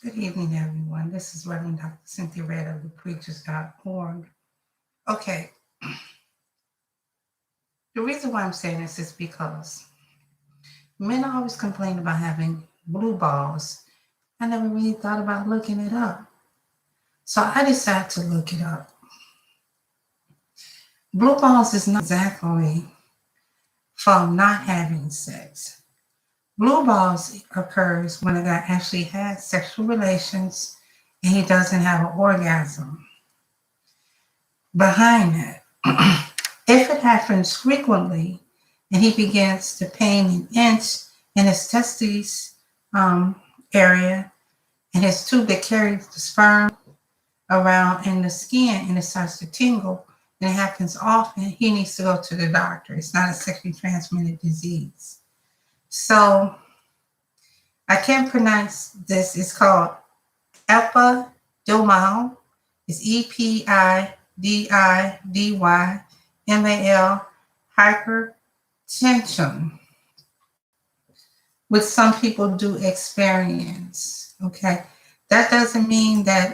Good evening, everyone. This is Reverend Dr. Cynthia Red of thepreachers.org. Okay, the reason why I'm saying this is because men always complain about having blue balls. I never really thought about looking it up. So I decided to look it up. Blue balls is not exactly from not having sex. Blue balls occurs when a guy actually has sexual relations and he doesn't have an orgasm. Behind that, if it happens frequently and he begins to pain and inch in his testes area and his tube that carries the sperm around in the skin and it starts to tingle and it happens often, he needs to go to the doctor. It's not a sexually transmitted disease. So I can't pronounce this. It's called epididymal. It's EPIDIDYMAL hypertension, which some people do experience. Okay, that doesn't mean that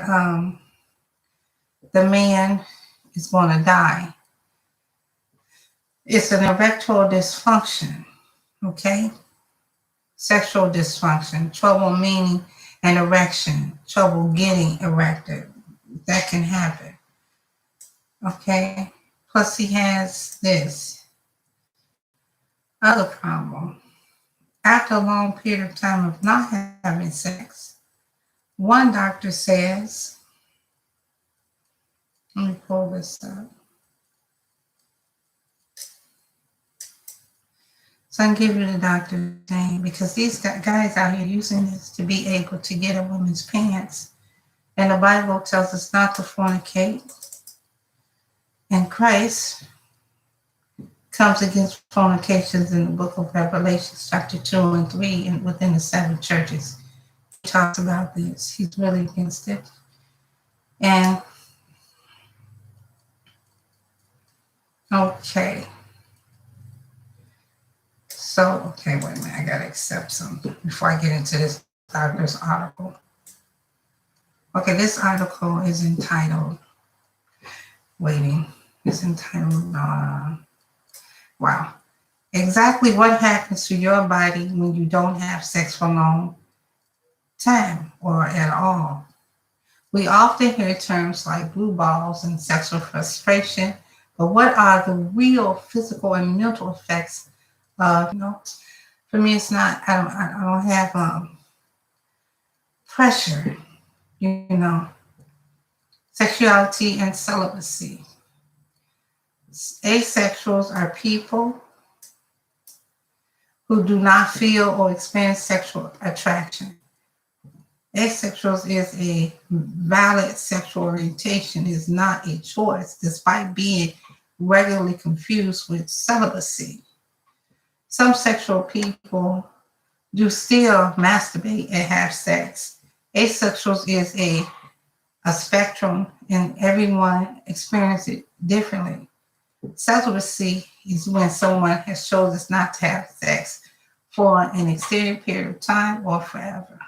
the man is going to die. It's an erectile dysfunction. Okay, sexual dysfunction, trouble meaning an erection, trouble getting erected. That can happen. Okay, plus he has this other problem. After a long period of time of not having sex, one doctor says, let me pull this up. So I can give you the doctor's name because these guys out here using this to be able to get a woman's pants. And the Bible tells us not to fornicate. And Christ comes against fornications in the book of Revelation, chapter 2 and 3, and within the 7 churches. He talks about this. He's really against it. And okay. So, okay, wait a minute. I got to accept something before I get into this doctor's article. Okay, this article is entitled, wow. Exactly what happens to your body when you don't have sex for a long time or at all. We often hear terms like blue balls and sexual frustration, but what are the real physical and mental effects of, for me, it's not, I don't have pressure, sexuality and celibacy. Asexuals are people who do not feel or experience sexual attraction. Asexuals is a valid sexual orientation, is not a choice, despite being regularly confused with celibacy. Some sexual people do still masturbate and have sex. Asexuals is a spectrum and everyone experiences it differently. Celibacy is when someone has chosen not to have sex for an extended period of time or forever.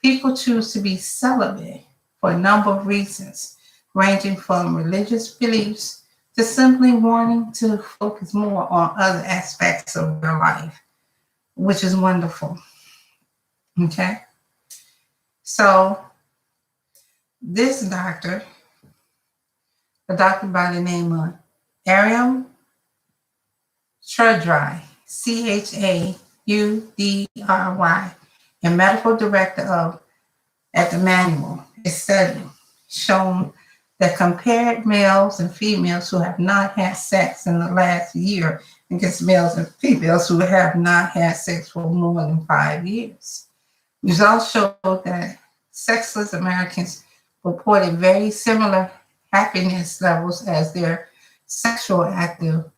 People choose to be celibate for a number of reasons, ranging from religious beliefs to simply wanting to focus more on other aspects of their life, which is wonderful. Okay? So, this doctor, a doctor by the name of Ariam Chudry, Chaudry, and medical director at the manual, a study shown that compared males and females who have not had sex in the last year against males and females who have not had sex for more than 5 years. Results showed that sexless Americans reported very similar happiness levels as their sexual active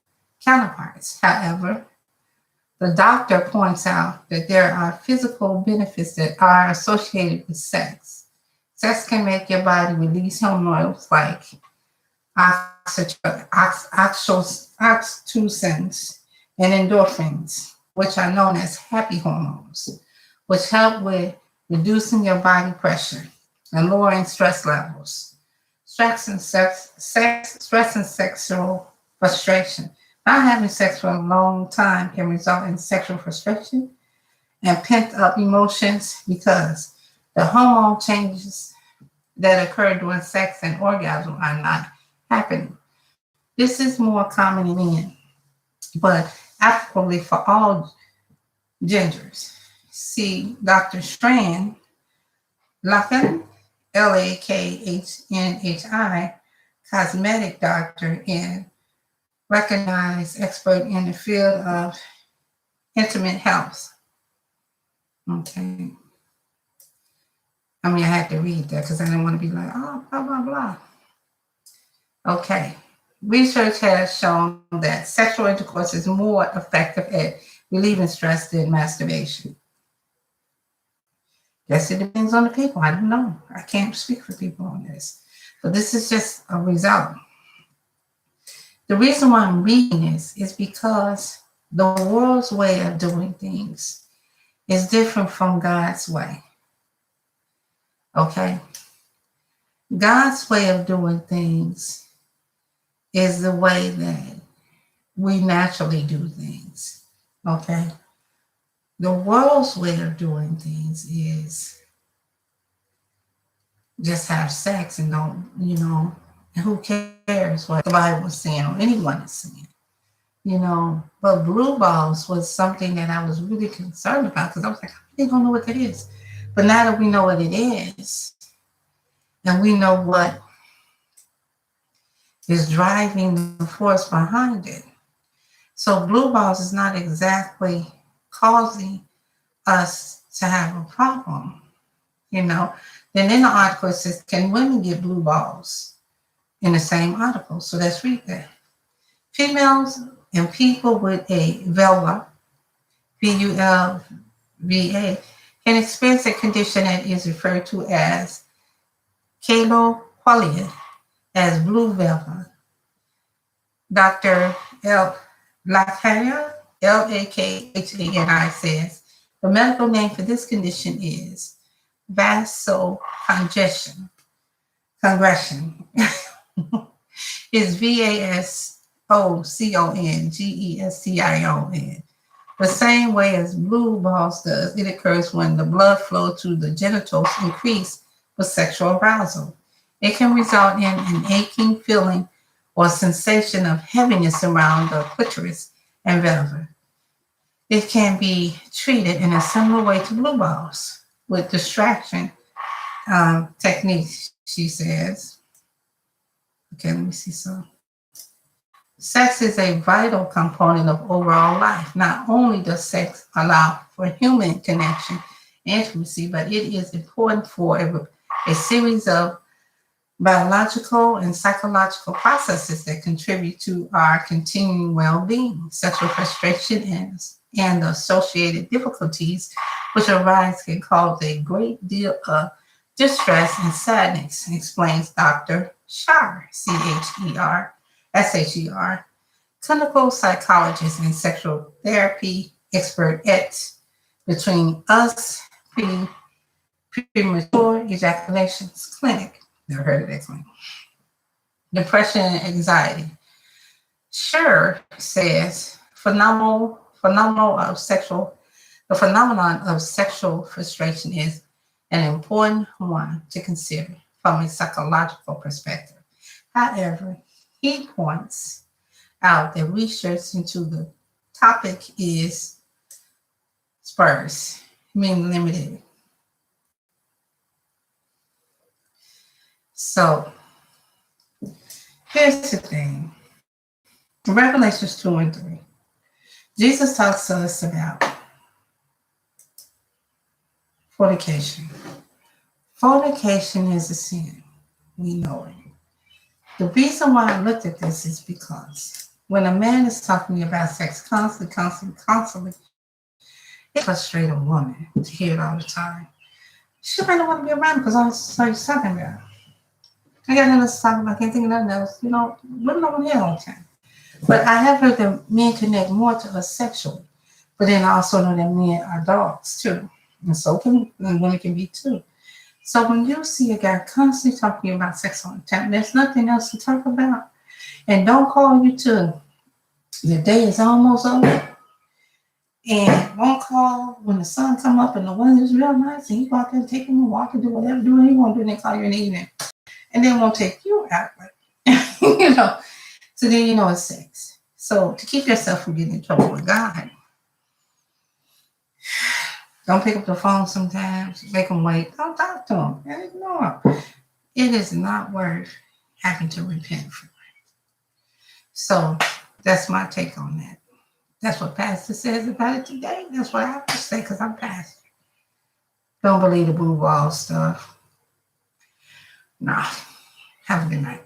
counterparts. However, the doctor points out that there are physical benefits that are associated with sex. Sex can make your body release hormones like oxytocins and endorphins, which are known as happy hormones, which help with reducing your body pressure, and lowering stress levels. Stress and sexual frustration. Not having sex for a long time can result in sexual frustration and pent up emotions because the hormone changes that occur during sex and orgasm are not happening. This is more common in men, but applicably for all genders. See Dr. Strand Lachen, Lakhni, cosmetic doctor and recognized expert in the field of intimate health. Okay. I mean, I had to read that because I didn't want to be like, oh, blah, blah, blah. Okay. Research has shown that sexual intercourse is more effective at relieving stress than masturbation. Guess it depends on the people. I don't know. I can't speak for people on this. But this is just a result. The reason why I'm reading this is because the world's way of doing things is different from God's way. Okay? God's way of doing things is the way that we naturally do things. Okay? The world's way of doing things is just have sex and don't, who cares what the Bible is saying or anyone is saying. But blue balls was something that I was really concerned about because I was like, how are they gonna know what that is? But now that we know what it is, and we know what is driving the force behind it. So blue balls is not exactly causing us to have a problem, Then in the article it says, can women get blue balls? In the same article. So let's read that. Females and people with a vulva, VULVA, can experience a condition that is referred to as caloqualia, as blue vulva. Dr. Lakhni, Lakhani says, the medical name for this condition is vasocongestion. Congression. Is VASOCONGESTION. The same way as blue balls does, it occurs when the blood flow to the genitals increase with sexual arousal. It can result in an aching feeling or sensation of heaviness around the clitoris and vulva. It can be treated in a similar way to blue balls with distraction techniques, she says. Okay, let me see some. Sex is a vital component of overall life. Not only does sex allow for human connection and intimacy, but it is important for a series of biological and psychological processes that contribute to our continuing well-being. Sexual frustration and the associated difficulties which arise can cause a great deal of distress and sadness, explains Dr. Sher, Sher, clinical psychologist and sexual therapy expert at Between Us Premature Ejaculations Clinic. Never heard of that clinic. Depression and anxiety. Sher says the phenomenon of sexual frustration is an important one to consider from a psychological perspective. However, he points out that research into the topic is sparse, meaning limited. So, here's the thing. Revelations 2 and 3. Jesus talks to us about fornication. Fornication is a sin. We know it. The reason why I looked at this is because when a man is talking about sex constantly, it frustrates a woman to hear it all the time. She might not want to be around because that's what he's talking about. I got nothing to talk about. I can't think of nothing else. Women don't want to hear all the time. But I have heard that men connect more to us sexually. But then I also know that men are dogs too. And so can and women can be too. So when you see a guy constantly talking about sex all the time, there's nothing else to talk about. And don't call you to the day is almost over. And won't call when the sun come up and the weather is real nice and you go out there and take him a walk and do whatever doing you want to do, and then call you in the evening. And then won't take you out. You know. So then you know it's sex. So to keep yourself from getting in trouble with God, don't pick up the phone sometimes, make them wait. Don't talk to them. And ignore them. It is not worth having to repent for. So that's my take on that. That's what Pastor says about it today. That's what I have to say because I'm pastor. Don't believe the blue wall stuff. No. Have a good night.